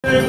Hare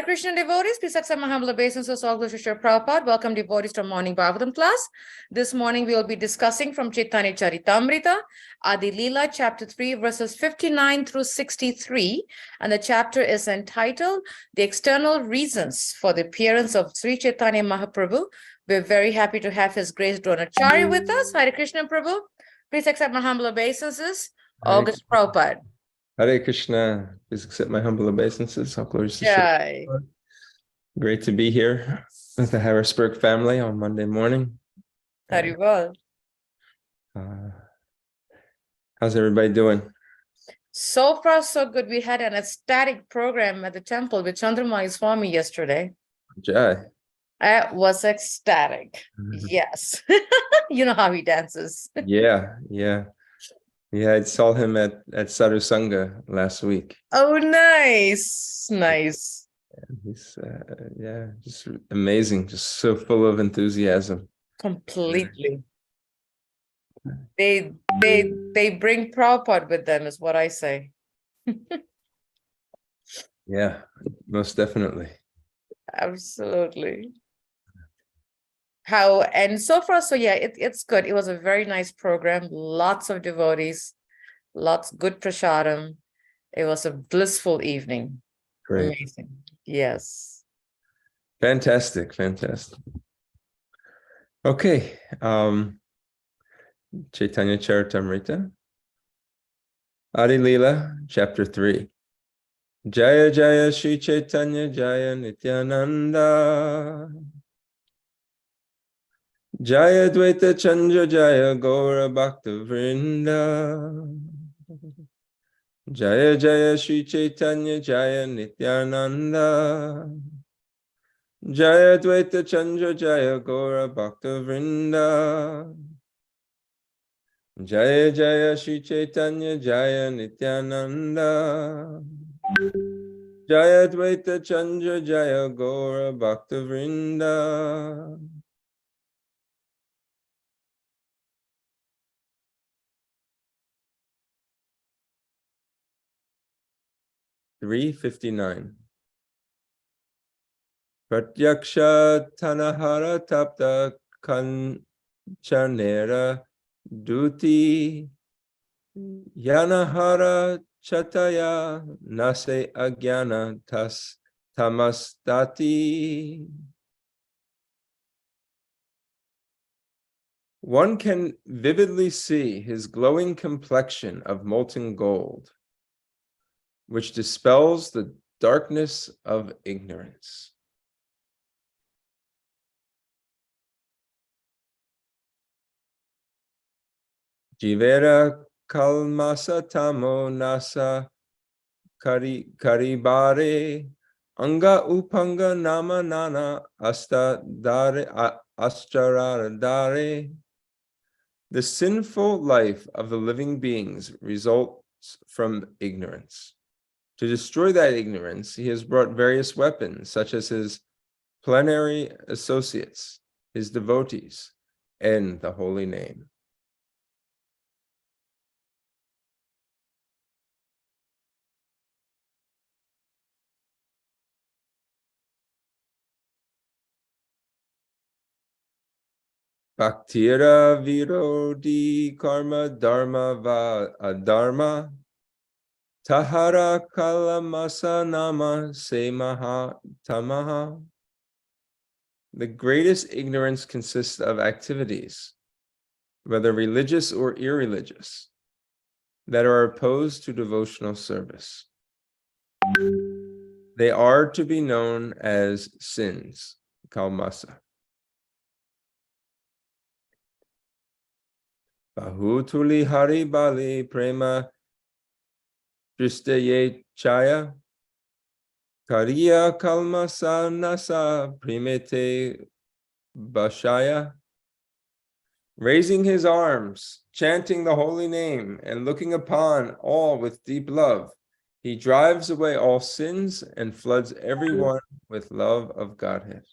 Krishna devotees, please accept my humble obeisances. All glory to Srila Prabhupada. Welcome devotees to morning Bhagavatam class. This morning we will be discussing from Chaitanya Charitamrita, Adi Lila, chapter 3, verses 59 through 63. And the chapter is entitled, The External Reasons for the Appearance of Sri Chaitanya Mahaprabhu. We're very happy to have His Grace Dronacharya with us. Hare Krishna Prabhu. Please accept my humble obeisances. All glory to Prabhupada. Hare Krishna, please accept my humble obeisances. All glories to Jai. Srila. Great to be here with the Harrisburg family on Monday morning. Very well. How's everybody doing? So far, so good. We had an ecstatic program at the temple with Chandramani Swami yesterday. Jai. It was ecstatic. Yes. You know how he dances. Yeah. I saw him at Sadhu Sangha last week. Oh, nice. Nice. He's just amazing, just so full of enthusiasm. Completely. They bring Prabhupada with them, is what I say. Yeah, most definitely. Absolutely. And so far, so yeah, it's good. It was a very nice program. Lots of devotees, lots good prasadam. It was a blissful evening. Great. Amazing. Yes. Fantastic. Okay. Chaitanya Charitamrita, Adi Lila, chapter 3. Jaya Jaya Shri Chaitanya Jaya Nityananda, Jaya Dvaita Chandra Jaya Gaura Bhakta Vrinda, Jaya Jaya Shri Chaitanya Jaya Nityananda, Jaya Dvaita Chandra Jaya Gaura Bhakta Vrinda, Jaya Jaya Shri Chaitanya Jaya Nityananda, Jaya Dvaita Chandra Jaya Gaura Bhakta Vrinda. $359. Pratyaksha Tanahara Tapta Kanchanera Duti Yanahara Chataya Nase Agyana Tamastati. One can vividly see his glowing complexion of molten gold, which dispels the darkness of ignorance. Jivera kalmasa tamo nasa karibare anga upanga nama nana astaradare. The sinful life of the living beings results from ignorance. To destroy that ignorance, he has brought various weapons, such as his plenary associates, his devotees, and the holy name. Bhaktira virodi karma dharma va adharma Tahara kalamasa nama se maha tamaha. The greatest ignorance consists of activities, whether religious or irreligious, that are opposed to devotional service. They are to be known as sins, kalmasa. Bahutuli hari bali prema dristaye chaya kariya kalmasa nasa primete bashaya. Raising his arms, chanting the holy name, and looking upon all with deep love, he drives away all sins and floods everyone with love of Godhead.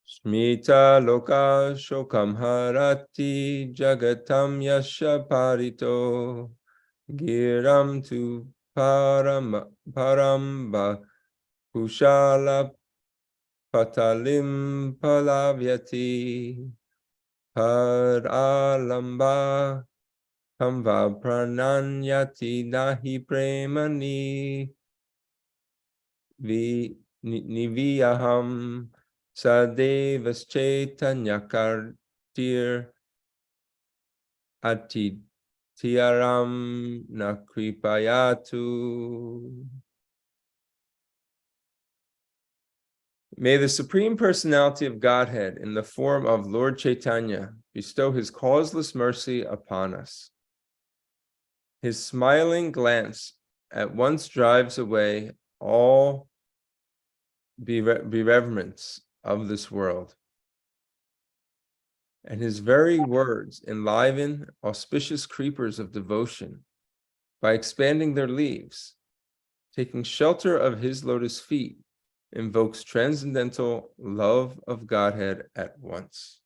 Smita loka shokam harati jagatam yasha parito giram tu paramba kushala patalim palavyati paralamba kamva prananyati nahi premani niviyaham sadevas chaitanyakartir atityaram nakripayatu. May the Supreme Personality of Godhead, in the form of Lord Chaitanya, bestow his causeless mercy upon us. His smiling glance at once drives away all bereavements of this world, and his very words enliven auspicious creepers of devotion by expanding their leaves. Taking shelter of his lotus feet invokes transcendental love of Godhead at once.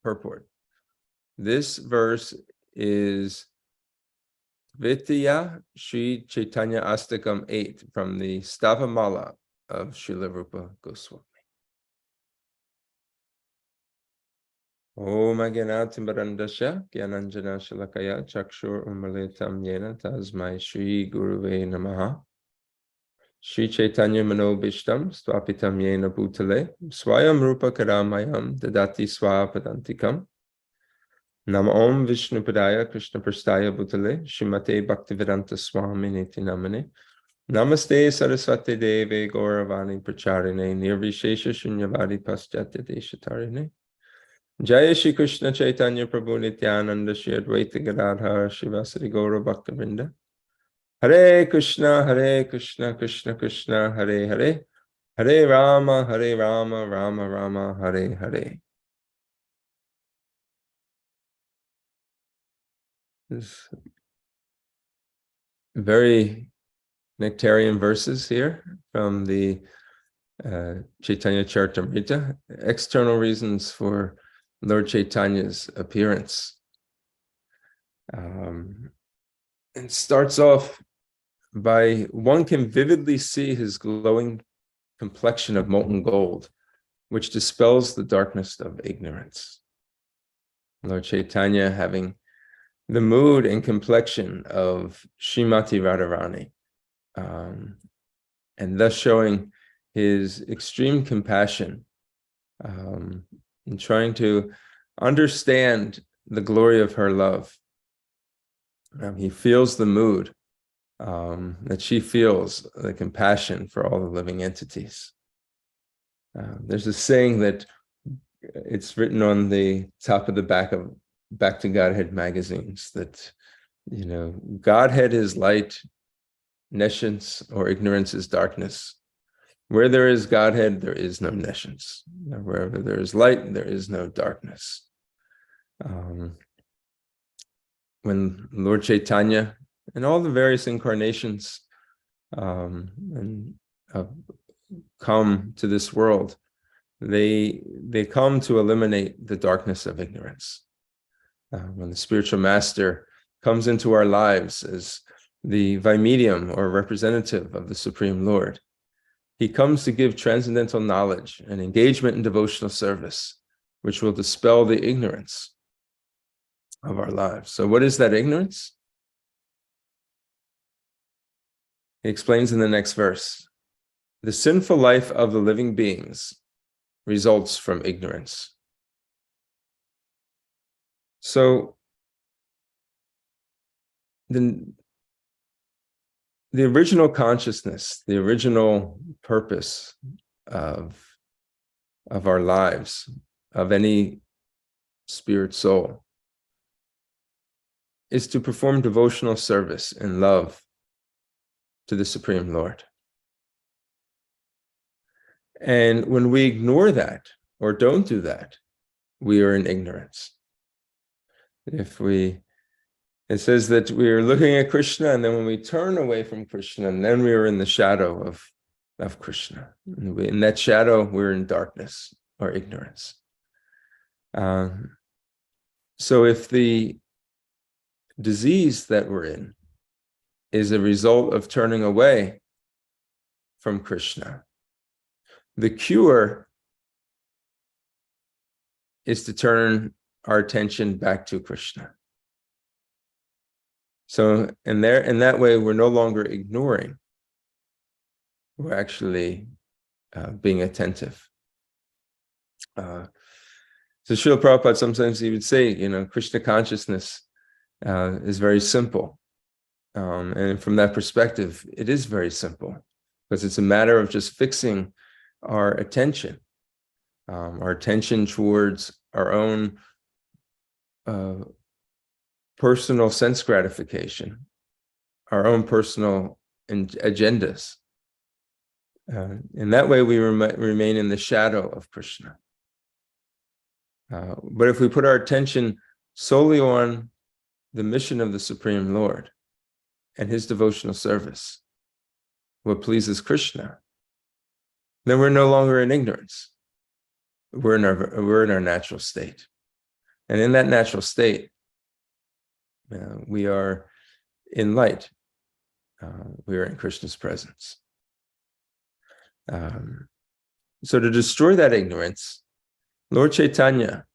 Purport. This verse is Vitya Sri Chaitanya Astakam 8 from the Stavamala of Srila Rupa Goswami. Om Agyanatimarandasya Gyananjana Shalakaya Chakshur Umaletam Yena Tasmai Shri Guruve Namaha Shri Chaitanya Manobishtam Swapitam Yena Bhutale Swayam Rupa Karamayam Dadati Swapadantikam Nama Om Vishnu Padaya Krishna Prastaya Bhutale Shrimate Bhaktivedanta Swami Niti Namane Namaste Saraswati Deve Gauravani Pracharine Nirvishesha Shunyavadi Paschatya Deshatarine Jaya Shri Krishna Chaitanya Prabhu Nityananda Shri Advaita Gadadhar Shivasari Gaura Bhaktivinoda Hare Krishna Krishna Krishna Hare Hare Hare Rama Rama Rama Hare Hare. This very nectarian verses here from the Chaitanya Charitamrita, external reasons for Lord Chaitanya's appearance. And starts off by, one can vividly see his glowing complexion of molten gold, which dispels the darkness of ignorance. Lord Chaitanya having the mood and complexion of Srimati Radharani, and thus showing his extreme compassion in trying to understand the glory of her love. He feels the mood that she feels, the compassion for all the living entities. There's a saying that it's written on the top of the back of Back to Godhead magazines that, Godhead is light, nescience or ignorance is darkness. Where there is Godhead, there is no nescience. Wherever there is light, there is no darkness. When Lord Chaitanya and all the various incarnations come to this world, they come to eliminate the darkness of ignorance. When the spiritual master comes into our lives as the Vaimedium or representative of the Supreme Lord, He comes to give transcendental knowledge and engagement in devotional service, which will dispel the ignorance of our lives. So what is that ignorance? He explains in the next verse. The sinful life of the living beings results from ignorance. So the original consciousness, the original purpose of our lives, of any spirit soul, is to perform devotional service and love to the Supreme Lord. And when we ignore that or don't do that, we are in ignorance. It says that we are looking at Krishna, and then when we turn away from Krishna, and then we are in the shadow of Krishna. In that shadow, we're in darkness or ignorance. So if the disease that we're in is a result of turning away from Krishna, the cure is to turn our attention back to Krishna. So in that way, we're no longer ignoring. We're actually being attentive. So Srila Prabhupada, sometimes he would say, Krishna consciousness is very simple. And from that perspective, it is very simple, because it's a matter of just fixing our attention towards our own personal sense gratification, our own personal agendas. In that way, we remain in the shadow of Krishna. But if we put our attention solely on the mission of the Supreme Lord and his devotional service, what pleases Krishna, then we're no longer in ignorance. We're in our natural state. And in that natural state, we are in light. We are in Krishna's presence. So to destroy that ignorance, Lord Chaitanya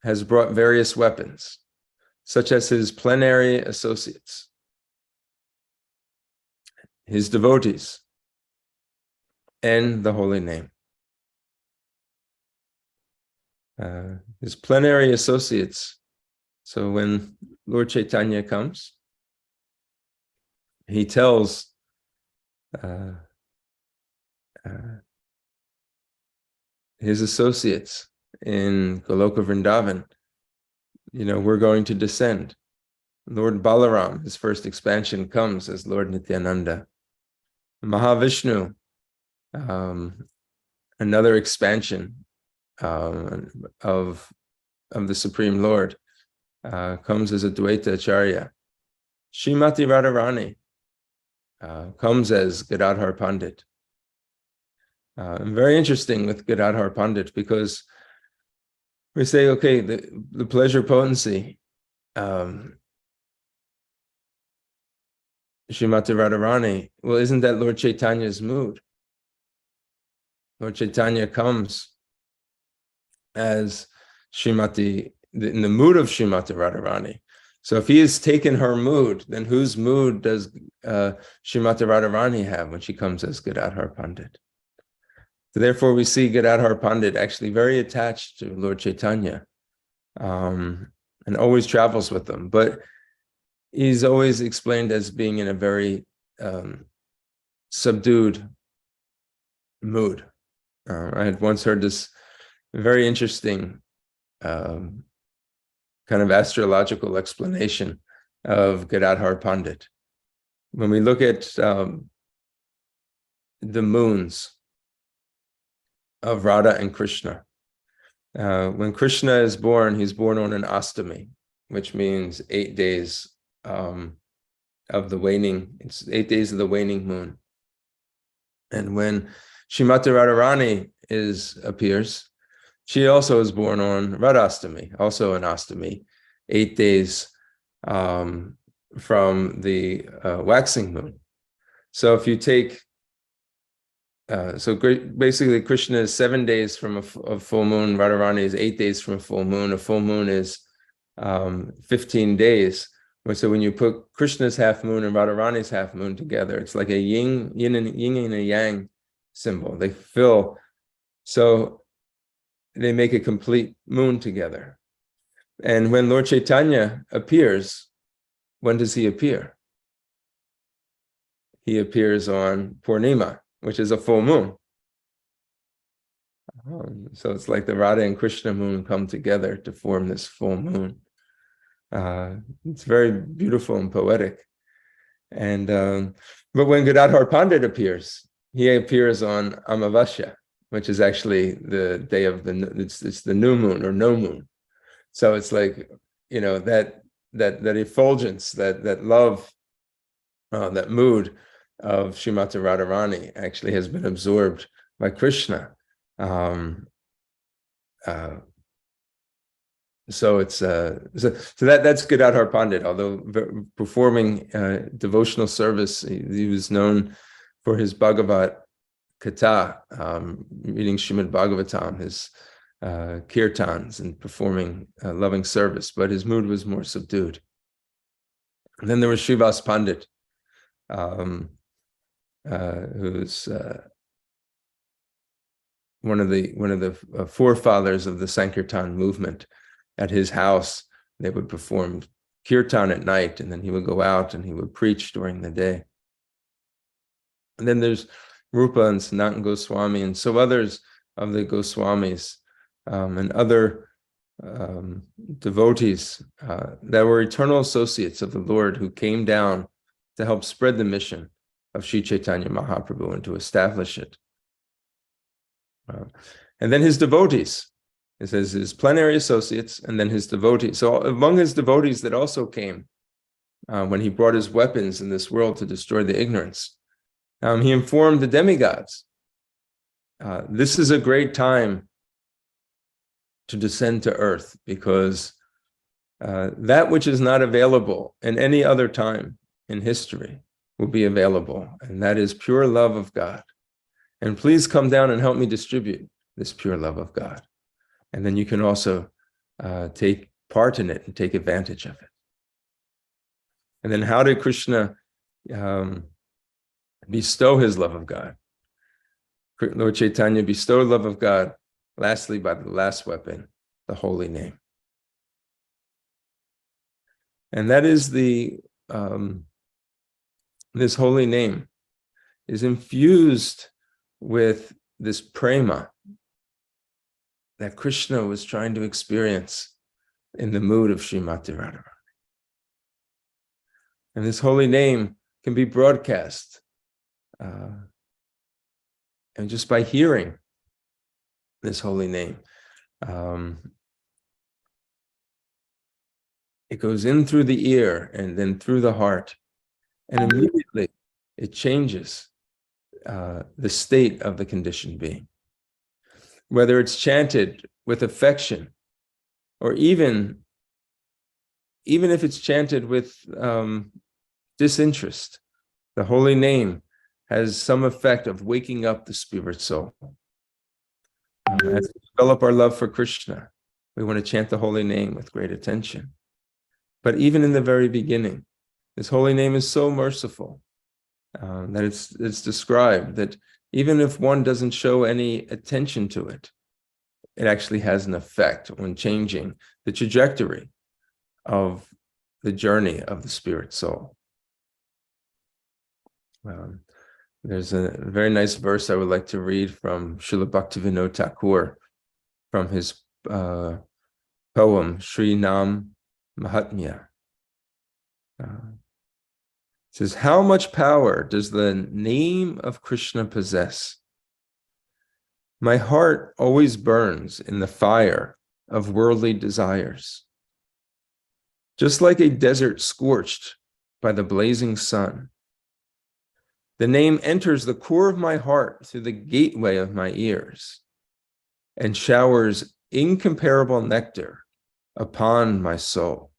has brought various weapons, such as his plenary associates, his devotees, and the holy name. His plenary associates. So when Lord Chaitanya comes, he tells his associates in Goloka Vrindavan, we're going to descend. Lord Balaram, his first expansion, comes as Lord Nityananda. Mahavishnu, another expansion of the Supreme Lord, comes as a Dronacharya. Srimati Radharani comes as Gadadhar Pandit. And very interesting with Gadadhar Pandit, because we say, okay, the pleasure potency, Srimati Radharani, well, isn't that Lord Chaitanya's mood? Lord Chaitanya comes as Srimati, in the mood of Srimati Radharani. So if he has taken her mood, then whose mood does Srimati Radharani have when she comes as Gadadhar Pandit? So therefore, we see Gadadhar Pandit actually very attached to Lord Chaitanya, and always travels with them. But he's always explained as being in a very subdued mood. I had once heard this very interesting kind of astrological explanation of Gadadhar Pandit. When we look at the moons of Radha and Krishna, when Krishna is born, he's born on an Astami, which means 8 days of the waning. It's 8 days of the waning moon. And when Srimati Radharani appears, she also is born on Radhastami, also an Astami, 8 days from the waxing moon. So if you take basically Krishna is 7 days from a full moon, Radharani is 8 days from a full moon. A full moon is 15 days. So when you put Krishna's half moon and Radharani's half moon together, it's like a yin and a yang symbol. They fill, so they make a complete moon together. And when Lord Chaitanya appears, when does he appear? He appears on Purnima, which is a full moon. So it's like the Radha and Krishna moon come together to form this full moon. It's very beautiful and poetic. And but when Gadadhar Pandit appears, he appears on Amavasya, which is actually the day of it's the new moon or no moon. So it's like, that effulgence, that love, that mood of Srimati Radharani actually has been absorbed by Krishna. So it's that's Gadadhar Pandit. Although performing devotional service, he was known for his Bhagavat Katha, reading Srimad Bhagavatam, his kirtans, and performing loving service. But his mood was more subdued. And then there was Srivas Pandit, who's one of the forefathers of the Sankirtan movement. At his house, they would perform kirtan at night, and then he would go out and he would preach during the day. And then there's Rupa and Sanatana Goswami, and so others of the Goswamis and other devotees that were eternal associates of the Lord, who came down to help spread the mission of Sri Chaitanya Mahaprabhu and to establish it. And then his devotees. It says his plenary associates and then his devotees. So among his devotees that also came when he brought his weapons in this world to destroy the ignorance, he informed the demigods, this is a great time to descend to earth, because that which is not available in any other time in history will be available, and that is pure love of God. And please come down and help me distribute this pure love of God. And then you can also take part in it and take advantage of it. And then how did Krishna bestow his love of God? Lord Chaitanya bestowed love of God, lastly, by the last weapon, the holy name. And that is this holy name is infused with this prema that Krishna was trying to experience in the mood of Srimati Radharani. And this holy name can be broadcast. And just by hearing this holy name, it goes in through the ear and then through the heart. And immediately it changes the state of the conditioned being. Whether it's chanted with affection, or even if it's chanted with disinterest, the holy name has some effect of waking up the spirit soul. As we develop our love for Krishna, we want to chant the holy name with great attention. But even in the very beginning, this holy name is so merciful that it's described that even if one doesn't show any attention to it, it actually has an effect on changing the trajectory of the journey of the spirit soul. There's a very nice verse I would like to read from Srila Bhaktivinoda Thakur from his poem, Sri Nam Mahatmya. It says, how much power does the name of Krishna possess? My heart always burns in the fire of worldly desires. Just like a desert scorched by the blazing sun, the name enters the core of my heart through the gateway of my ears and showers incomparable nectar upon my soul.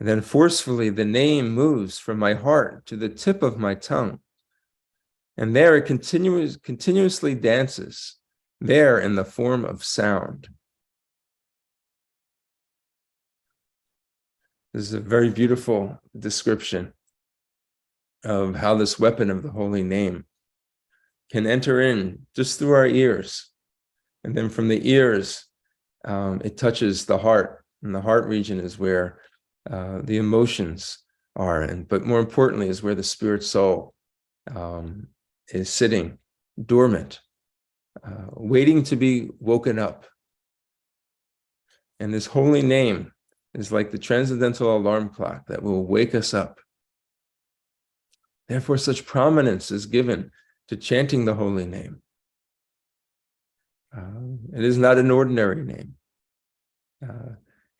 And then forcefully, the name moves from my heart to the tip of my tongue. And there it continuously dances, there in the form of sound. This is a very beautiful description of how this weapon of the holy name can enter in just through our ears. And then from the ears, it touches the heart. And the heart region is where the emotions are. But more importantly, is where the spirit soul is sitting dormant, waiting to be woken up. And this holy name is like the transcendental alarm clock that will wake us up. Therefore, such prominence is given to chanting the holy name. It is not an ordinary name.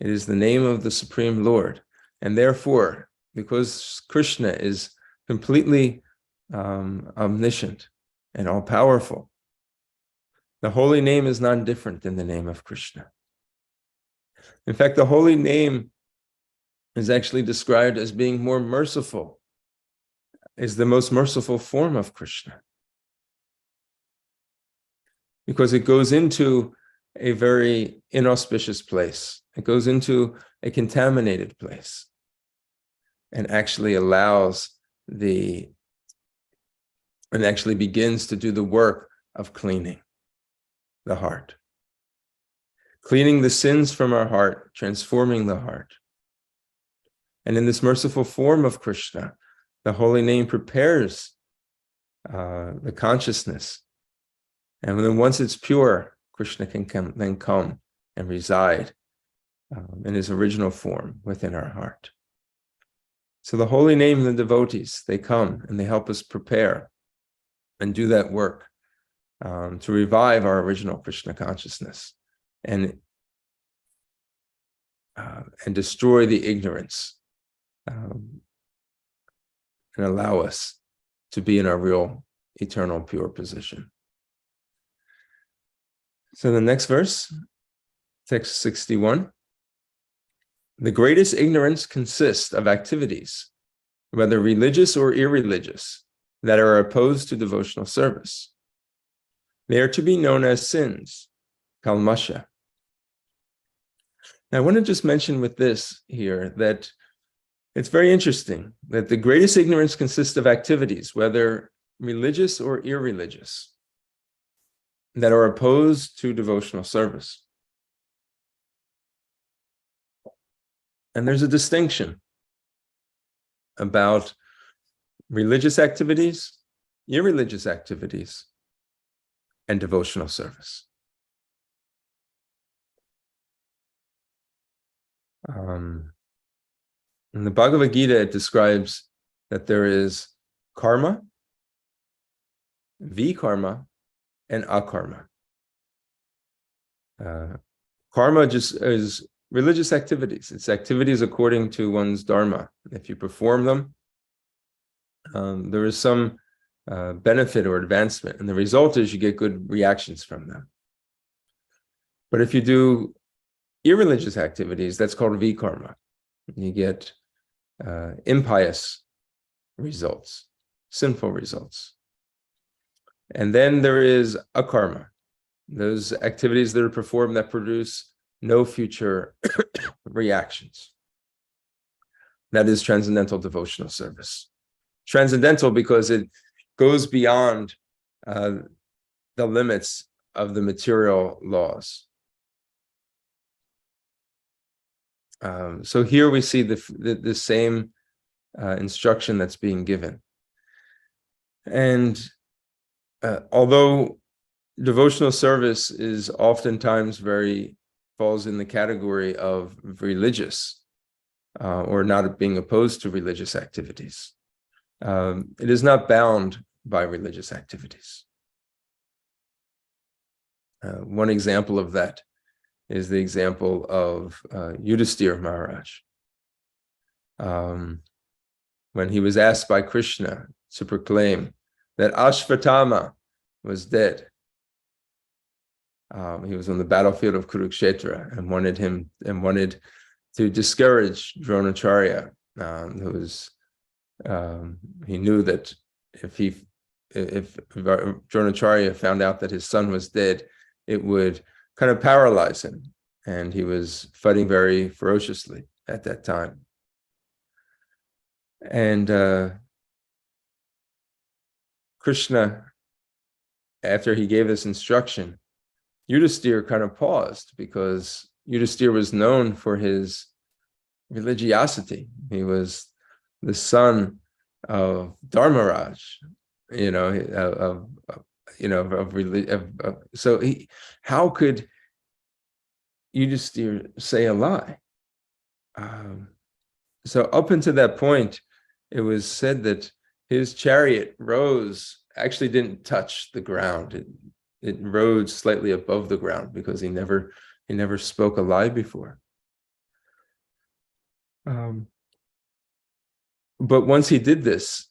It is the name of the Supreme Lord. And therefore, because Krishna is completely omniscient and all-powerful, the holy name is not different than the name of Krishna. In fact, the holy name is actually described as being more merciful, is the most merciful form of Krishna, because it goes into a very inauspicious place. It goes into a contaminated place and actually actually begins to do the work of cleaning the heart, cleaning the sins from our heart, transforming the heart. And in this merciful form of Krishna, the holy name prepares the consciousness. And then once it's pure, Krishna can come and reside in his original form within our heart. So the holy name and the devotees, they come and they help us prepare and do that work to revive our original Krishna consciousness and destroy the ignorance and allow us to be in our real, eternal, pure position. So the next verse, text 61. The greatest ignorance consists of activities, whether religious or irreligious, that are opposed to devotional service. They are to be known as sins, kalmasha. Now, I want to just mention with this here that it's very interesting that the greatest ignorance consists of activities, whether religious or irreligious, that are opposed to devotional service. And there's a distinction about religious activities, irreligious activities, and devotional service. In the Bhagavad Gita, it describes that there is karma, vikarma, and akarma. Karma just is religious activities. It's activities according to one's dharma. If you perform them, there is some benefit or advancement, and the result is you get good reactions from them. But if you do irreligious activities, that's called vikarma. You get impious results, sinful results. And then there is akarma, those activities that are performed that produce no future reactions. That is transcendental devotional service. Transcendental because it goes beyond the limits of the material laws. So here we see the same instruction that's being given. And although devotional service is oftentimes falls in the category of religious or not being opposed to religious activities, it is not bound by religious activities. One example of that is the example of Yudhisthira Maharaj. When he was asked by Krishna to proclaim that Ashvatthama was dead. He was on the battlefield of Kurukshetra and wanted to discourage Dronacharya, he knew that if Dronacharya found out that his son was dead, it would kind of paralyze him, and he was fighting very ferociously at that time. And Krishna, after he gave this instruction, Yudhisthira kind of paused, because Yudhisthira was known for his religiosity. He was the son of Dharmaraj, so how could Yudhisthira say a lie? So up until that point, it was said that his chariot actually didn't touch the ground. It rode slightly above the ground, because he never spoke a lie before. But once he did this,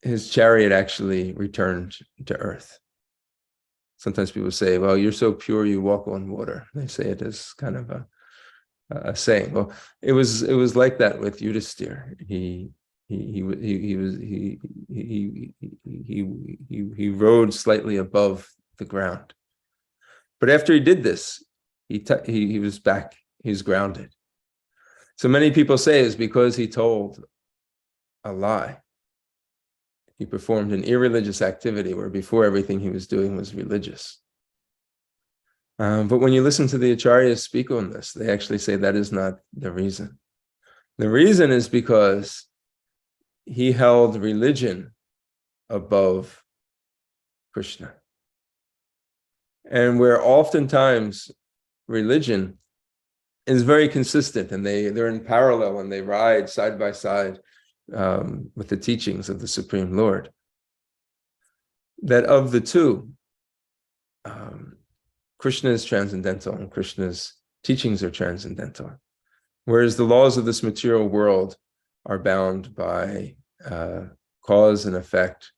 his chariot actually returned to earth. Sometimes people say, well, you're so pure, you walk on water. They say it as kind of a saying. Well, it was like that with Yudhisthira. He rode slightly above the ground. But after he did this, he was back, he was grounded. So many people say it's because he told a lie. He performed an irreligious activity, where before everything he was doing was religious. But when you listen to the Acharyas speak on this, they actually say that is not the reason. The reason is because he held religion above Krishna. And where oftentimes religion is very consistent, and they're in parallel, and they ride side by side with the teachings of the Supreme Lord, that of the two, Krishna is transcendental and Krishna's teachings are transcendental, whereas the laws of this material world are bound by cause and effect,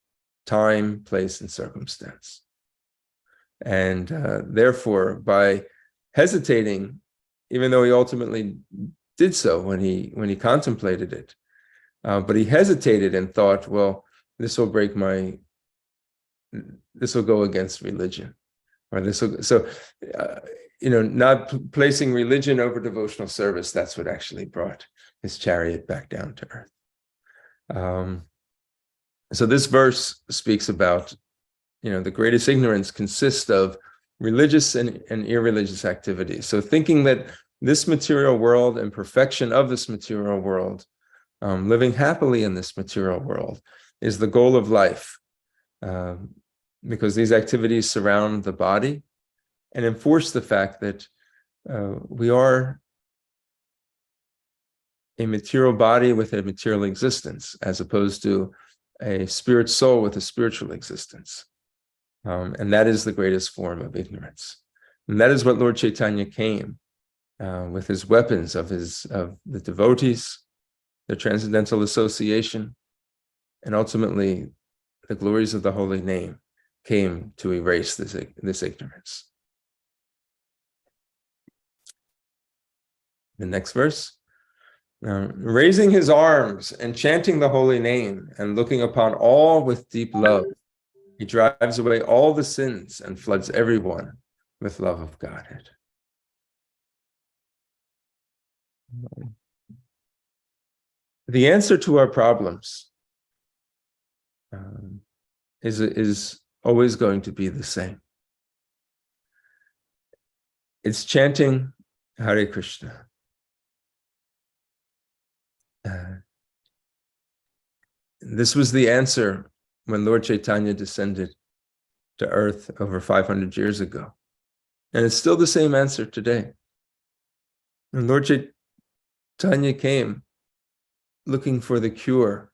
time, place, and circumstance. And therefore, by hesitating, even though he ultimately did so when he contemplated it, but he hesitated and thought, well, this will go against religion, or not placing religion over devotional service. That's what actually brought his chariot back down to earth. So this verse speaks about, the greatest ignorance consists of religious and irreligious activities. So thinking that this material world and perfection of this material world, living happily in this material world, is the goal of life, because these activities surround the body and enforce the fact that we are a material body with a material existence, as opposed to a spirit soul with a spiritual existence. And that is the greatest form of ignorance. And that is what Lord Chaitanya came with his weapons of the devotees, the transcendental association, and ultimately the glories of the holy name came to erase this ignorance. The next verse. Raising his arms and chanting the holy name and looking upon all with deep love, he drives away all the sins and floods everyone with love of Godhead. The answer to our problems is always going to be the same. It's chanting Hare Krishna. This was the answer when Lord Chaitanya descended to earth over 500 years ago. And it's still the same answer today. And Lord Chaitanya came looking for the cure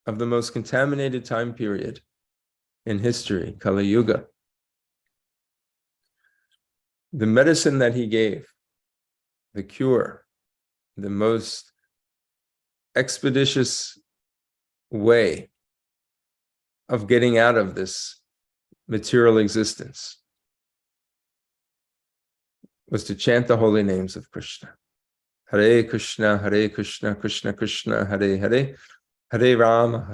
of the most contaminated time period in history, Kali Yuga. The medicine that he gave, the cure, the most expeditious way of getting out of this material existence, was to chant the holy names of Krishna. Hare Krishna, Krishna Krishna, Hare Hare, Hare Rama,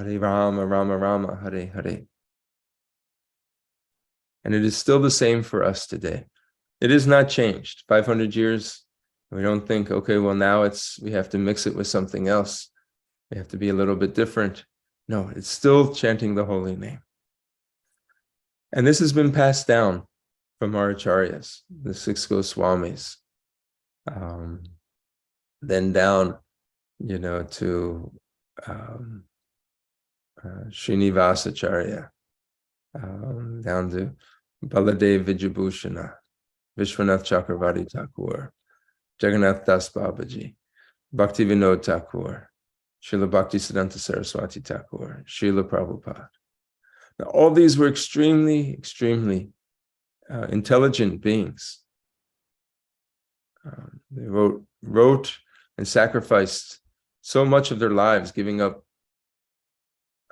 Rama Rama, Hare Hare. And it is still the same for us today. It is not changed. 500 years, we don't think, okay, well, now we have to mix it with something else. We have to be a little bit different. No, it's still chanting the holy name. And this has been passed down from our acharyas, the 6 Goswamis. Then down, to Srinivasacharya, down to Baladev Vijayabhushana, Vishwanath Chakravarti Thakur, Jagannath Das Babaji, Bhakti Vinod Thakur, Srila Bhaktisiddhanta Saraswati Thakur, Srila Prabhupada. Now, all these were extremely, extremely intelligent beings. They wrote and sacrificed so much of their lives, giving up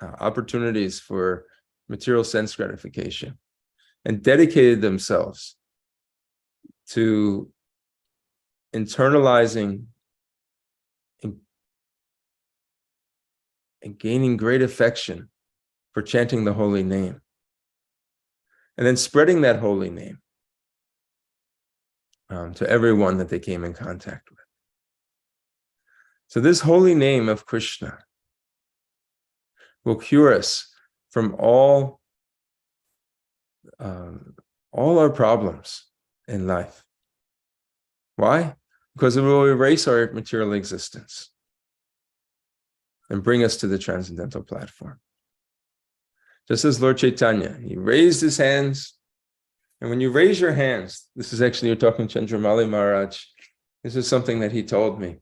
opportunities for material sense gratification, and dedicated themselves to internalizing and gaining great affection for chanting the holy name, and then spreading that holy name to everyone that they came in contact with. So this holy name of Krishna will cure us from all our problems in life. Why? Because it will erase our material existence and bring us to the transcendental platform. Just as Lord Chaitanya, he raised his hands. And when you raise your hands, this is actually, you're talking to Chandramali Maharaj. This is something that he told me.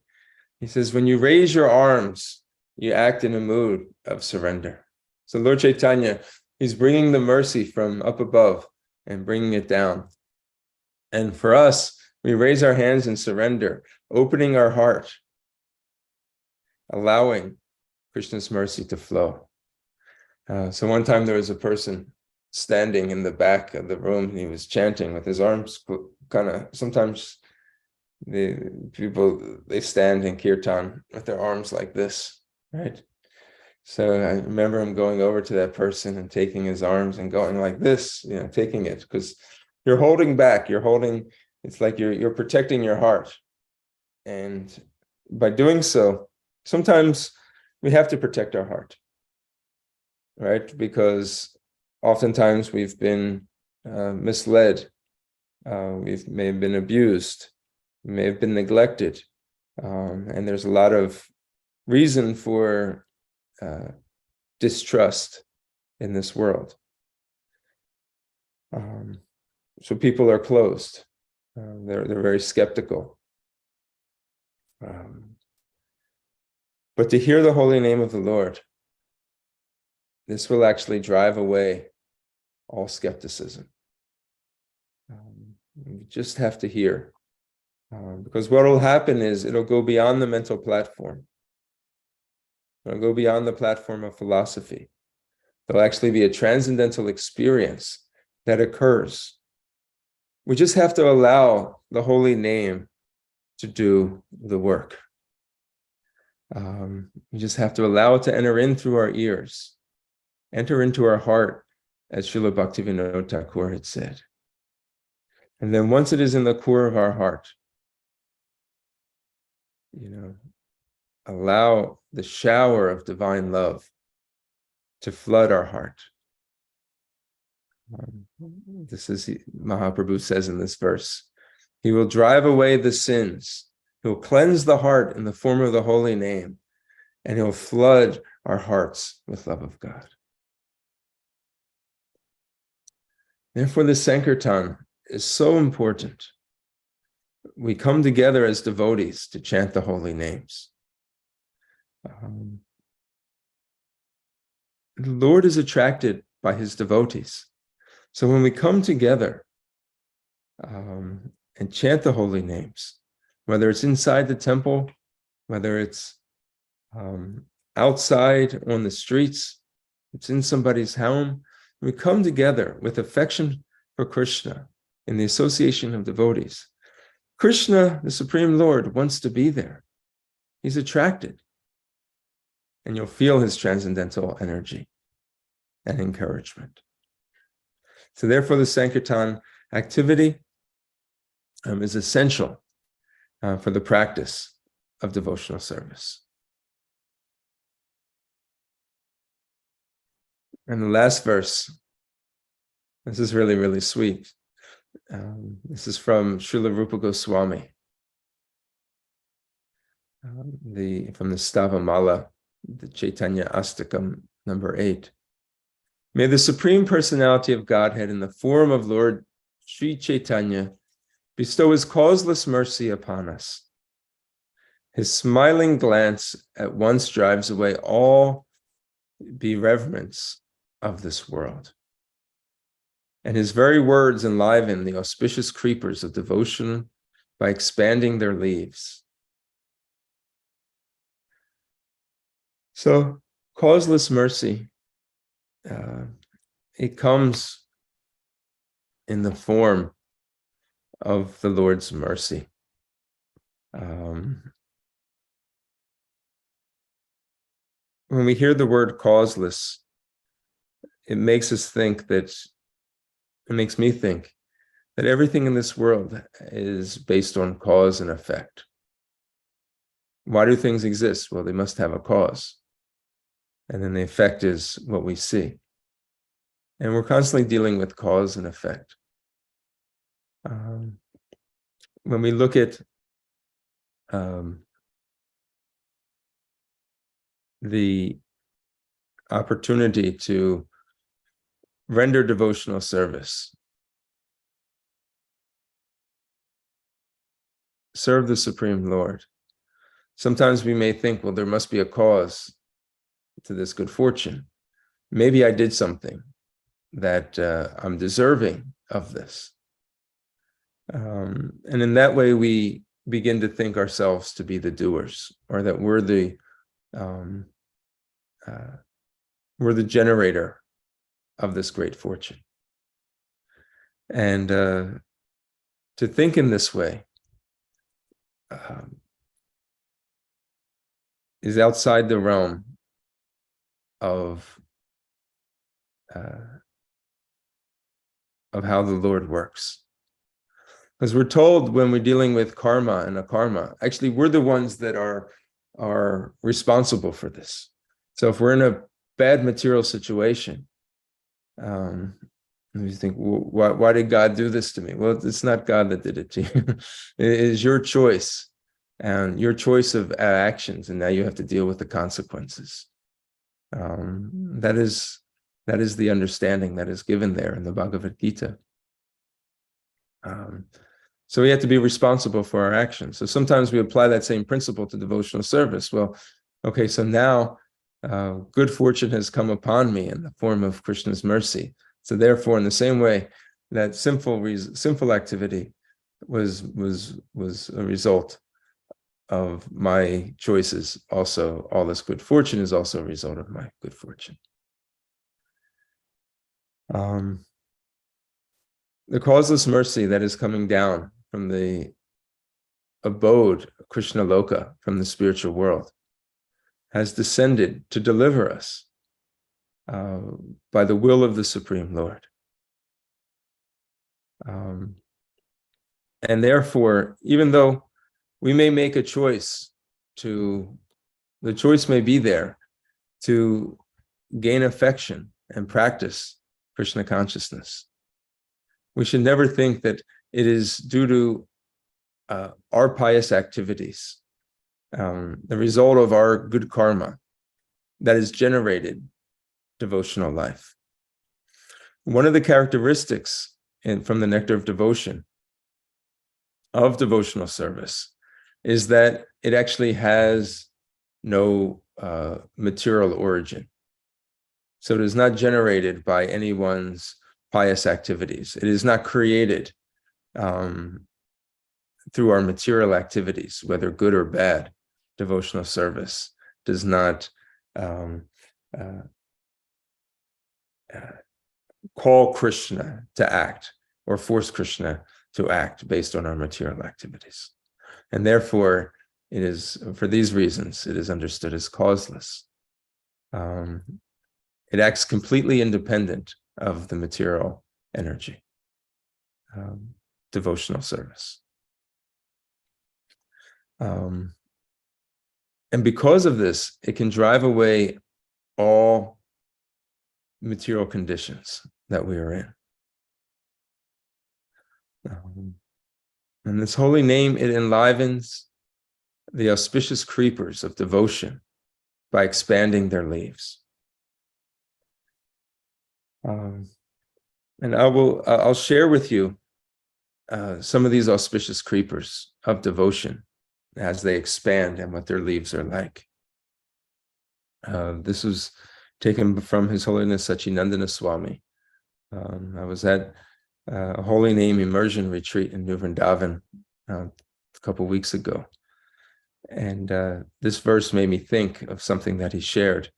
He says, when you raise your arms, you act in a mood of surrender. So Lord Chaitanya, he's bringing the mercy from up above and bringing it down. And for us, we raise our hands in surrender, opening our heart, allowing Krishna's mercy to flow. So one time there was a person standing in the back of the room, and he was chanting with his arms kind of, sometimes the people, they stand in kirtan with their arms like this, right? So I remember him going over to that person and taking his arms and going like this, taking it, because you're holding back, it's like you're protecting your heart. And by doing so, sometimes we have to protect our heart, right? Because oftentimes we've been misled, we may have been abused, we may have been neglected, and there's a lot of reason for distrust in this world. So people are closed. They're very skeptical. But to hear the holy name of the Lord, this will actually drive away all skepticism. You just have to hear. Because what will happen is it'll go beyond the mental platform. It'll go beyond the platform of philosophy. There'll actually be a transcendental experience that occurs. We just have to allow the holy name to do the work. We just have to allow it to enter in through our ears, enter into our heart, as Srila Bhaktivinoda Thakur had said. And then once it is in the core of our heart, allow the shower of divine love to flood our heart. This is, Mahaprabhu says in this verse, he will drive away the sins. He'll cleanse the heart in the form of the holy name, and he'll flood our hearts with love of God. Therefore, the Sankirtan is so important. We come together as devotees to chant the holy names. The Lord is attracted by his devotees. So when we come together and chant the holy names, whether it's inside the temple, whether it's outside on the streets, it's in somebody's home, we come together with affection for Krishna in the association of devotees. Krishna, the Supreme Lord, wants to be there. He's attracted. And you'll feel his transcendental energy and encouragement. So therefore, the Sankirtan activity is essential for the practice of devotional service. And the last verse, this is really, really sweet. This is from Srila Rupa Goswami, from the Stavamala, the Chaitanya Astakam, number 8. May the Supreme Personality of Godhead in the form of Lord Sri Chaitanya bestow his causeless mercy upon us. His smiling glance at once drives away all bereavements of this world. And his very words enliven the auspicious creepers of devotion by expanding their leaves. So, causeless mercy, it comes in the form of the Lord's mercy. When we hear the word causeless, it makes me think that everything in this world is based on cause and effect. Why do things exist? Well, they must have a cause. And then the effect is what we see. And we're constantly dealing with cause and effect. When we look at the opportunity to render devotional service, serve the Supreme Lord, sometimes we may think, well, there must be a cause to this good fortune. Maybe I did something that I'm deserving of this. And in that way, we begin to think ourselves to be the doers, or that we're the generator of this great fortune. And to think in this way is outside the realm of how the Lord works. Because we're told when we're dealing with karma and akarma, actually we're the ones that are responsible for this. So if we're in a bad material situation, you think, well, why did God do this to me? Well, it's not God that did it to you. It is your choice, and your choice of actions, and now you have to deal with the consequences. That is the understanding that is given there in the Bhagavad Gita. So we have to be responsible for our actions. So sometimes we apply that same principle to devotional service. Well, okay, so now good fortune has come upon me in the form of Krishna's mercy. So therefore, in the same way, that sinful activity was a result of my choices. Also, all this good fortune is also a result of my good fortune. The causeless mercy that is coming down from the abode of Krishna Loka, from the spiritual world, has descended to deliver us by the will of the Supreme Lord. And therefore, even though we may make a choice the choice may be there to gain affection and practice Krishna consciousness, we should never think that it is due to our pious activities, the result of our good karma, that has generated devotional life. One of the characteristics from the Nectar of Devotion of devotional service is that it actually has no material origin. So it is not generated by anyone's pious activities. It is not created through our material activities, whether good or bad. Devotional service does not call Krishna to act or force Krishna to act based on our material activities. And therefore, it is, for these reasons, it is understood as causeless. It acts completely independent of the material energy, devotional service. And because of this, it can drive away all material conditions that we are in. And this holy name, it enlivens the auspicious creepers of devotion by expanding their leaves. And I'll share with you some of these auspicious creepers of devotion as they expand and what their leaves are like. This was taken from His Holiness Sachinandana Swami. I was at a holy name immersion retreat in New Vrindavan a couple weeks ago. And this verse made me think of something that he shared.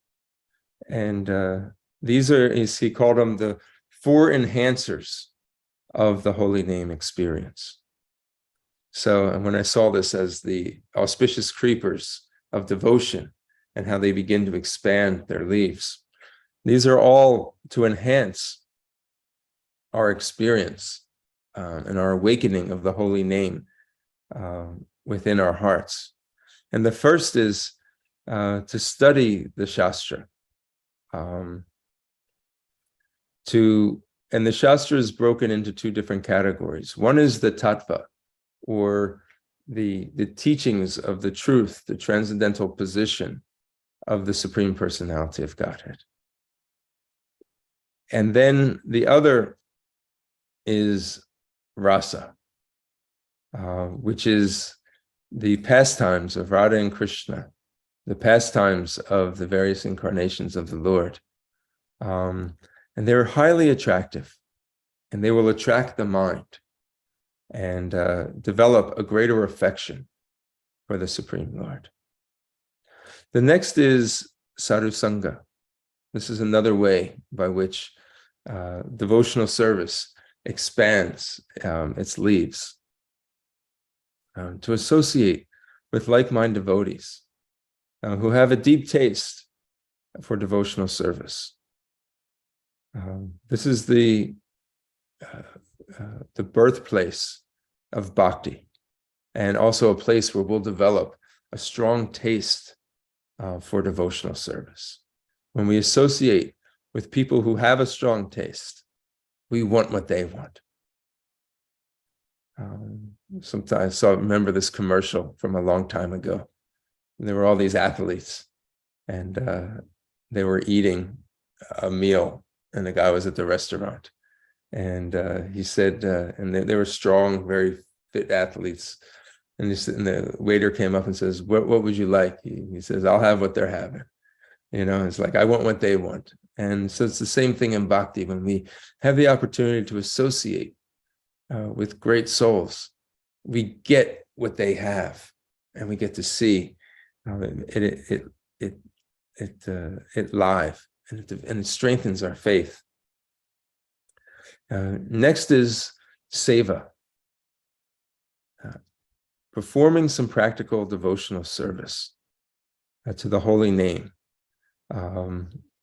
And these are, he called them the 4 enhancers of the holy name experience. So, and when I saw this as the auspicious creepers of devotion and how they begin to expand their leaves, these are all to enhance our experience and our awakening of the holy name within our hearts. And the first is to study the Shastra. And the Shastra is broken into 2 different categories. One is the tattva, or the teachings of the truth, the transcendental position of the Supreme Personality of Godhead. And then the other is rasa, which is the pastimes of Radha and Krishna, the pastimes of the various incarnations of the Lord. And they're highly attractive, and they will attract the mind and develop a greater affection for the Supreme Lord. The next is sadhusanga. This is another way by which devotional service expands its leaves to associate with like-minded devotees who have a deep taste for devotional service. This is the birthplace of bhakti, and also a place where we'll develop a strong taste for devotional service. When we associate with people who have a strong taste, we want what they want. Sometimes I remember this commercial from a long time ago. There were all these athletes, and they were eating a meal, and the guy was at the restaurant. And he said, and they were strong, very fit athletes. And the waiter came up and says, what would you like? He says, I'll have what they're having. It's like, I want what they want. And so it's the same thing in bhakti. When we have the opportunity to associate with great souls, we get what they have, and we get to see it live, and it strengthens our faith. Next is seva, performing some practical devotional service to the holy name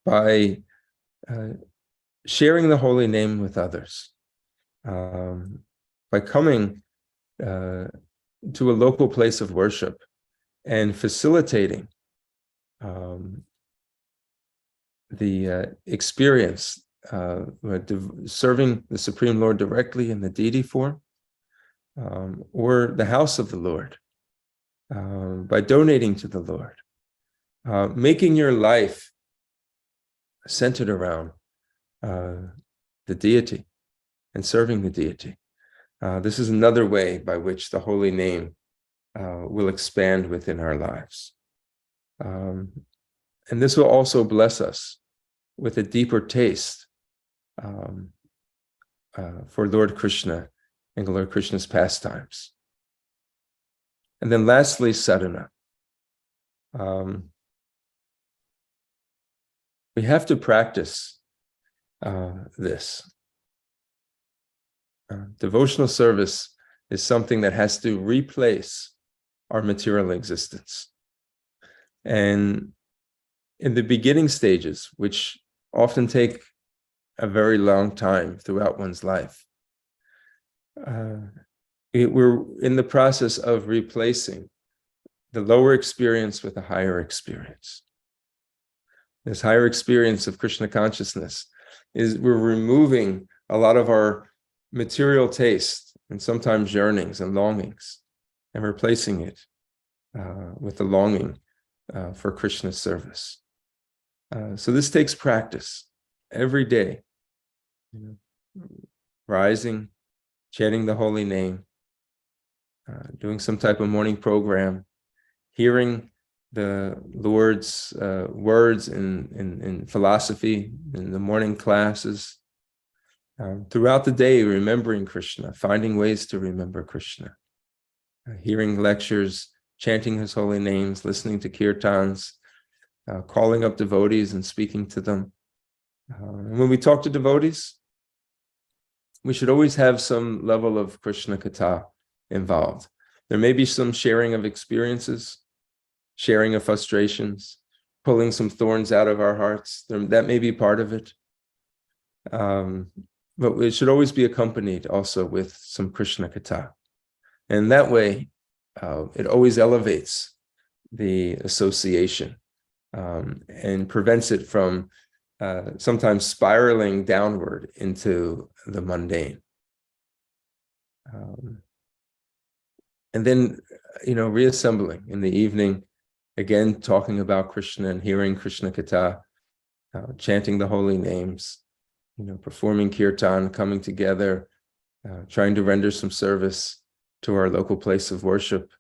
by sharing the holy name with others, by coming to a local place of worship and facilitating the experience, serving the Supreme Lord directly in the deity form, or the house of the Lord, by donating to the Lord, making your life centered around the deity and serving the deity. This is another way by which the holy name will expand within our lives. And this will also bless us with a deeper taste for Lord Krishna and Lord Krishna's pastimes. And then lastly, sadhana. We have to practice this. Devotional service is something that has to replace our material existence. And in the beginning stages, which often take a very long time throughout one's life, we're in the process of replacing the lower experience with a higher experience. This higher experience of Krishna consciousness is we're removing a lot of our material taste and sometimes yearnings and longings and replacing it with the longing for Krishna's service. So this takes practice every day, rising, chanting the holy name, doing some type of morning program, hearing the Lord's words in philosophy in the morning classes, throughout the day remembering Krishna, finding ways to remember Krishna, hearing lectures, chanting his holy names, listening to kirtans, calling up devotees and speaking to them. And when we talk to devotees, we should always have some level of Krishna Katha involved. There may be some sharing of experiences, sharing of frustrations, pulling some thorns out of our hearts. That may be part of it. But it should always be accompanied also with some Krishna Katha. And that way, it always elevates the association and prevents it from sometimes spiraling downward into the mundane. And then, reassembling in the evening, again, talking about Krishna and hearing Krishna Katha, chanting the holy names, performing kirtan, coming together, trying to render some service to our local place of worship,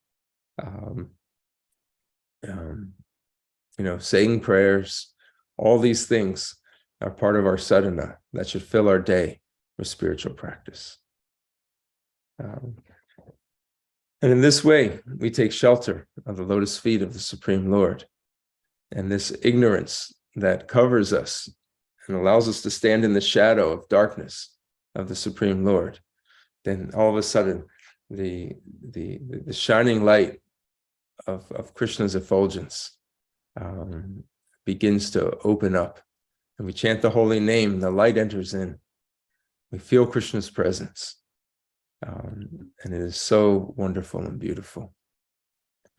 saying prayers. All these things are part of our sadhana that should fill our day with spiritual practice. And in this way, we take shelter of the lotus feet of the Supreme Lord. And this ignorance that covers us and allows us to stand in the shadow of darkness of the Supreme Lord, then all of a sudden, the shining light of Krishna's effulgence begins to open up. And we chant the holy name, the light enters in. We feel Krishna's presence. And it is so wonderful and beautiful.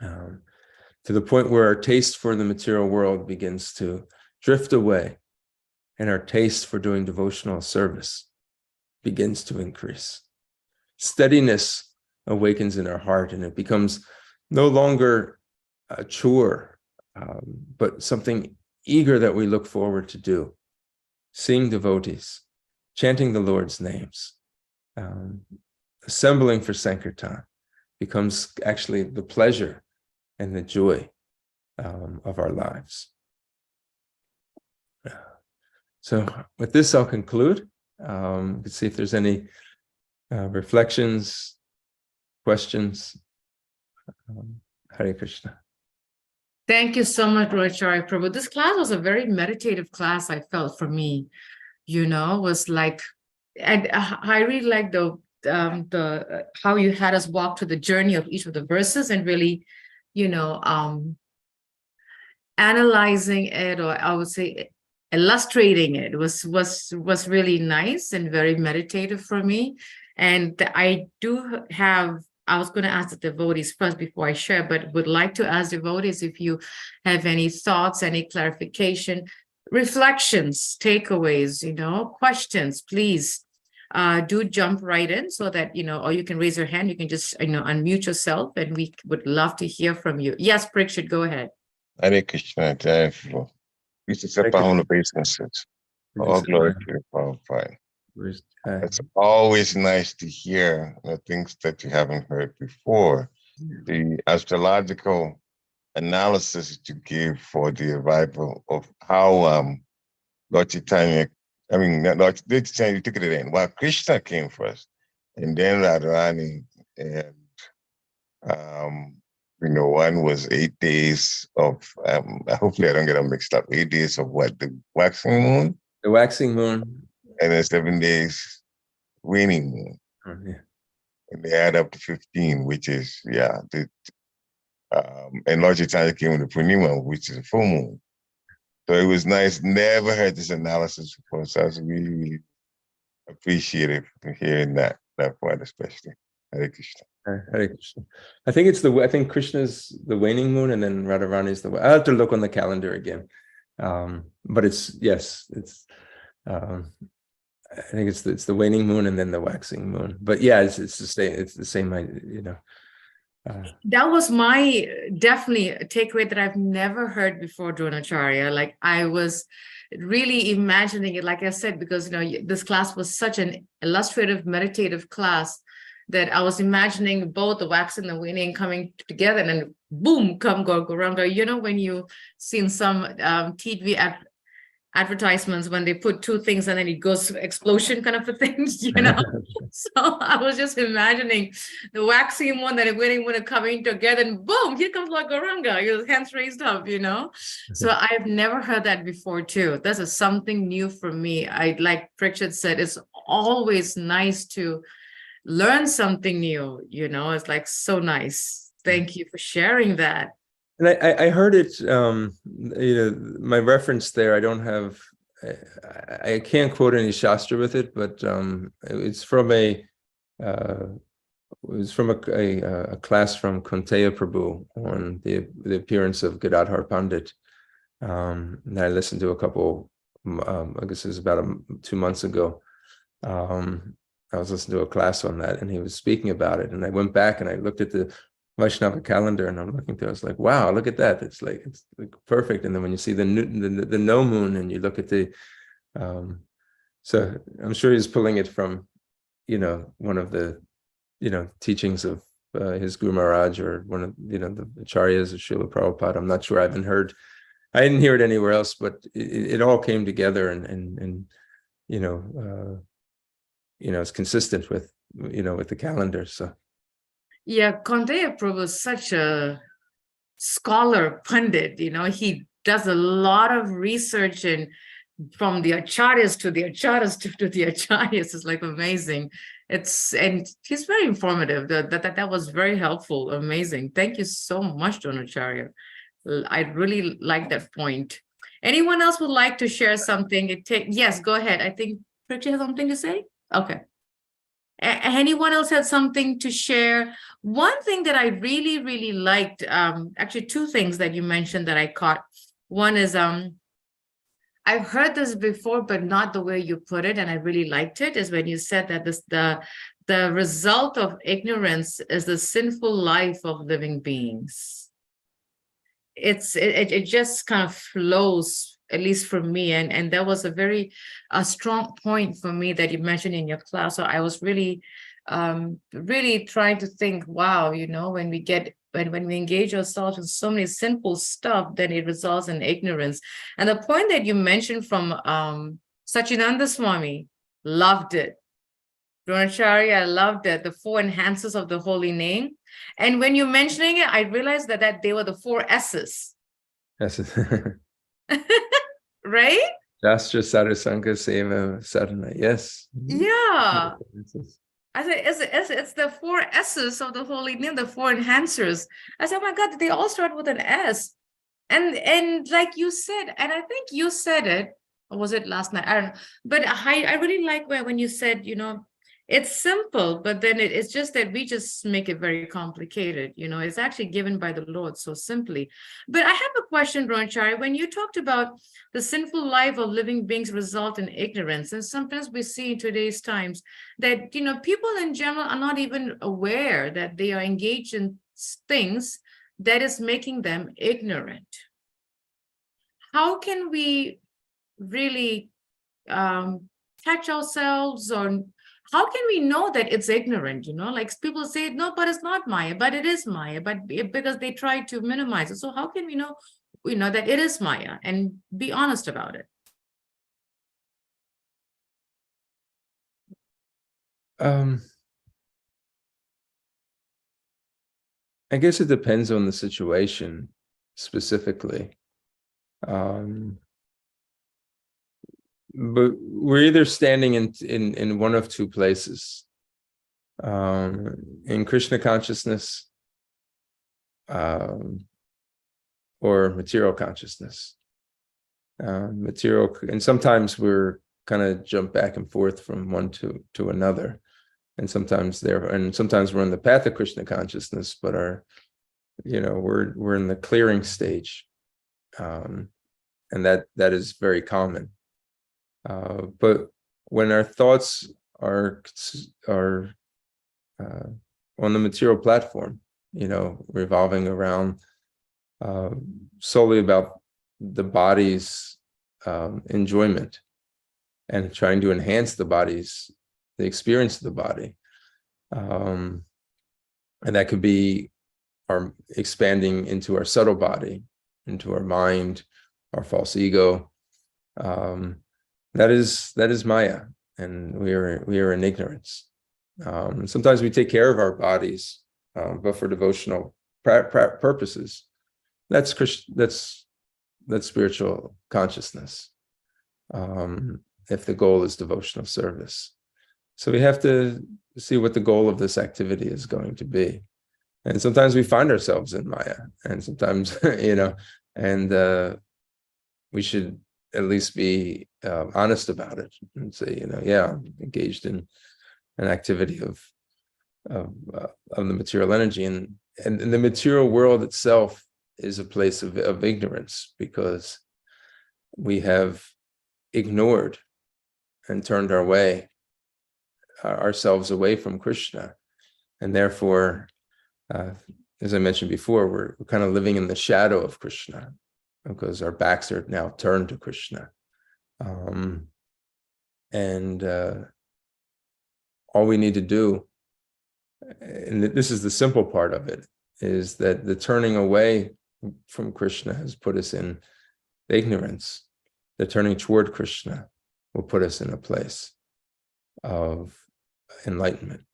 To the point where our taste for the material world begins to drift away, and our taste for doing devotional service begins to increase. Steadiness awakens in our heart, and it becomes no longer a chore, but something eager that we look forward to do. Seeing devotees, chanting the Lord's names, assembling for Sankirtan becomes actually the pleasure and the joy of our lives. So with this, I'll conclude. Let's see if there's any reflections, questions. Hare Krishna. Thank you so much, Dronacharya Prabhu. This class was a very meditative class, I felt, for me. Was like, and I really like the how you had us walk through the journey of each of the verses and really, analyzing it, or I would say illustrating it was really nice and very meditative for me. And I was going to ask the devotees first before I share, but would like to ask devotees if you have any thoughts, any clarification, reflections, takeaways, questions, please do jump right in so that, or you can raise your hand. You can just, unmute yourself, and we would love to hear from you. Yes, Prikshit, go ahead. Hare Krishna, Jai Prabhu. Peace accept our humble obeisances. All glory to your Prabhupada. It's always nice to hear the things that you haven't heard before. The astrological analysis that you gave for the arrival of how Lord Chaitanya, Lord Chaitanya, you took it in. Well, Krishna came first, and then Radharani, and one was 8 days of, hopefully I don't get them mixed up, 8 days of what, the waxing moon? The waxing moon. And then 7 days waning moon. Oh, yeah. And they add up to 15, which is, and Lord Chaitanya came with the Purnima, which is a full moon. So it was nice. Never heard this analysis before. So I was really, really appreciative for hearing that part, especially. Hare Krishna. Hare Krishna. I think Krishna's the waning moon, and then Radharani is the. I have to look on the calendar again, but it's I think it's the waning moon and then the waxing moon. But yeah, it's the same. It's the same. That was my definitely a takeaway that I've never heard before, Dronacharya. Like I was really imagining it, like I said, because this class was such an illustrative, meditative class that I was imagining both the wax and the waning coming together, and then boom, come Gauranga. When you seen some TV advertisements when they put two things and then it goes explosion kind of a thing, So I was just imagining the waxing one and the waning one coming together, and boom, here comes like Gauranga, your hands raised up, So I've never heard that before too. This is something new for me. Like Pritchard said, it's always nice to learn something new, it's like so nice. Thank you for sharing that. And I heard it, my reference there, I don't have, I can't quote any Shastra with it, but it's from a class from Kunteya Prabhu on the appearance of Gadadhar Pandit. And I listened to a couple, I guess it was about 2 months ago. I was listening to a class on that, and he was speaking about it. And I went back and I looked at the Vaishnava calendar, and I'm looking through. I was like, "Wow, look at that! It's like perfect." And then when you see the no moon, and you look at the, so I'm sure he's pulling it from, one of the, teachings of his Guru Maharaj, or one of the acharyas of Srila Prabhupada. I'm not sure. I didn't hear it anywhere else, but it all came together, and it's consistent with with the calendar. So. Yeah, Kunteya Prabhu is such a scholar pundit, he does a lot of research, and from the acharyas to the acharyas to the acharyas is like amazing. And he's very informative. That was very helpful. Amazing. Thank you so much, Dronacharya. I really like that point. Anyone else would like to share something? Yes, go ahead. I think Prithvi has something to say. Okay. Anyone else had something to share? One thing that I really, really liked, actually two things that you mentioned that I caught. One is, I've heard this before, but not the way you put it, and I really liked it, is when you said that the result of ignorance is the sinful life of living beings. It just kind of flows, at least for me, and that was a very strong point for me that you mentioned in your class. So I was really really trying to think, wow, when we engage ourselves in so many simple stuff, then it results in ignorance. And the point that you mentioned from Sachinanda Swami, loved it. Dronacharya, I loved it. The 4 enhancers of the holy name. And when you're mentioning it, I realized that they were the 4 S's. Yes. Right? Shastra Sadhusanga Seva Sadhana. Yes. Yeah. I said, it's the 4 S's of the holy name, the 4 enhancers. I said, oh my God, they all start with an S. And like you said, and I think you said it, or was it last night? I don't know. But I really like when you said, it's simple, but then it's just that we just make it very complicated. It's actually given by the Lord so simply. But I have a question, Dronacharya. When you talked about the sinful life of living beings result in ignorance, and sometimes we see in today's times that, people in general are not even aware that they are engaged in things that is making them ignorant. How can we really catch ourselves, or how can we know that it's ignorant? Like people say, no, but it's not Maya, but it is Maya, but because they try to minimize it. So how can we know, that it is Maya, and be honest about it? I guess it depends on the situation specifically. But we're either standing in one of two places. in Krishna consciousness, or material consciousness. Material, and sometimes we're kind of jump back and forth from one to another, and sometimes we're in the path of Krishna consciousness, but we're in the clearing stage, and that is very common. But when our thoughts are on the material platform, revolving around solely about the body's enjoyment and trying to enhance the experience of the body, and that could be our expanding into our subtle body, into our mind, our false ego. That is Maya, and we are in ignorance. Sometimes we take care of our bodies, but for devotional purposes. That's spiritual consciousness. If the goal is devotional service, so we have to see what the goal of this activity is going to be. And sometimes we find ourselves in Maya, and sometimes and we should at least be honest about it and say, yeah, I'm engaged in an activity of the material energy, and the material world itself is a place of ignorance, because we have ignored and turned ourselves away from Krishna, and therefore, as I mentioned before, we're kind of living in the shadow of Krishna, because our backs are now turned to Krishna. And all we need to do, and this is the simple part of it, is that the turning away from Krishna has put us in ignorance. The turning toward Krishna will put us in a place of enlightenment.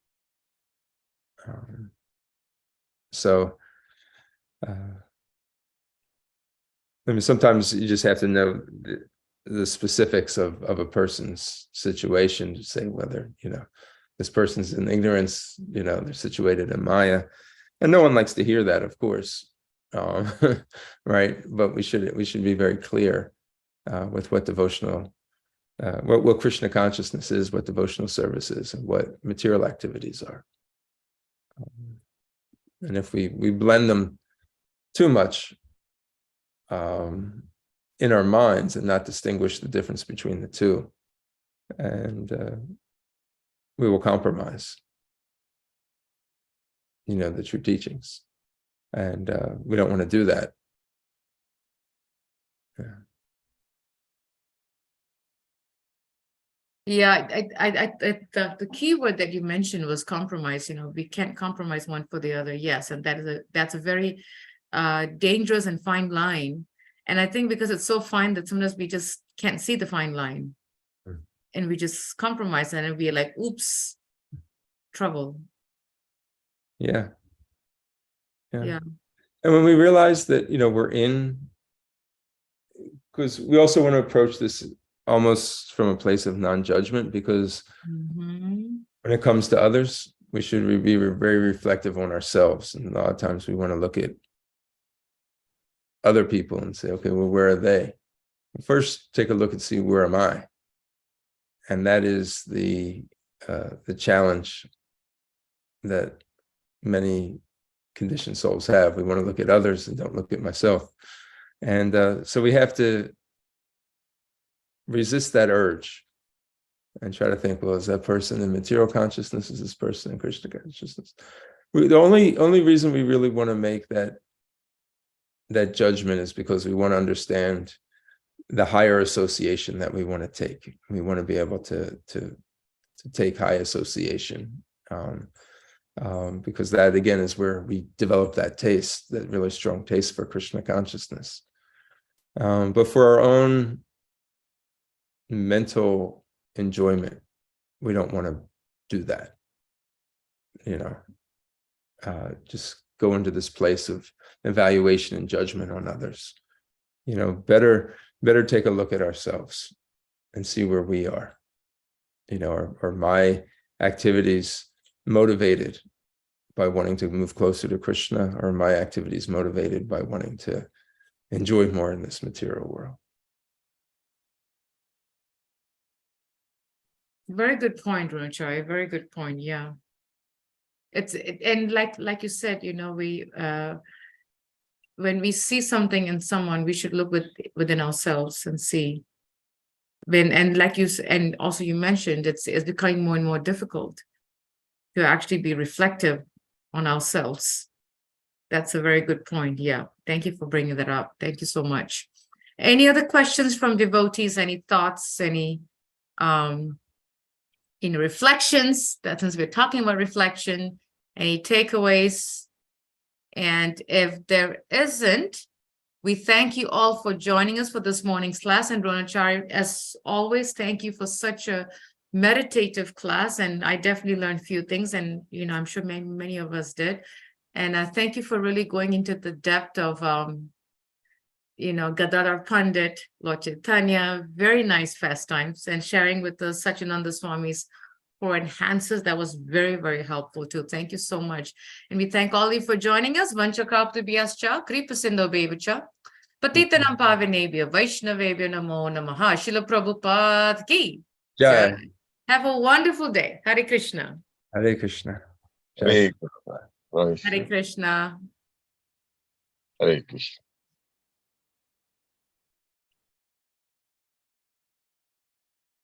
Sometimes you just have to know the specifics of a person's situation to say whether, this person's in ignorance, they're situated in Maya. And no one likes to hear that, of course, right? But we should be very clear with what devotional, what Krishna consciousness is, what devotional service is, and what material activities are. And if we blend them too much in our minds and not distinguish the difference between the two, and we will compromise, the true teachings, and we don't want to do that. Yeah, the key word that you mentioned was compromise. We can't compromise one for the other. Yes, and that's a very dangerous and fine line. And I think because it's so fine that sometimes we just can't see the fine line, and we just compromise, and we're like, oops, trouble. Yeah. Yeah. And when we realize that, we're in, because we also want to approach this almost from a place of non-judgment, because when it comes to others, we should be very reflective on ourselves. And a lot of times we want to look at other people and say, okay, well, where are they? First, take a look and see, where am I? And that is the challenge that many conditioned souls have. We want to look at others and don't look at myself. And so we have to resist that urge and try to think, well, is that person in material consciousness? Is this person in Krishna consciousness? The only reason we really want to make that judgment is because we want to understand the higher association that we want to take. We want to be able to take high association, because that, again, is where we develop that taste, that really strong taste for Krishna consciousness. But for our own mental enjoyment, we don't want to do that. Just go into this place of evaluation and judgment on others. Better take a look at ourselves and see where we are. Are my activities motivated by wanting to move closer to Krishna, or my activities motivated by wanting to enjoy more in this material world? Very good point, Dronacharya. Very good point. Yeah. And like you said, we when we see something in someone, we should look within ourselves and see. And also you mentioned it's becoming more and more difficult to actually be reflective on ourselves. That's a very good point. Yeah. Thank you for bringing that up. Thank you so much. Any other questions from devotees? Any thoughts? Any reflections? That since we're talking about reflection, any takeaways? And if there isn't, we thank you all for joining us for this morning's class. And Dronacharya, as always, thank you for such a meditative class. And I definitely learned a few things, and I'm sure many of us did. And thank you for really going into the depth of Gadadhar Pandit, Lord Chaitanya, very nice fast times, and sharing with the Satchidananda Swamis for enhances. That was very, very helpful too. Thank you so much. And we thank all of you for joining us. Vanchakraptabhyascha, Kripasindoh Bevacha, Patitanam Pavanebhyo, Vaishnavebhyo Namo Namaha, Srila Prabhupada Ki Jai. Jai. Have a wonderful day. Hare Krishna. Hare Krishna. Jai. Hare Krishna. Hare Krishna. Hare Krishna.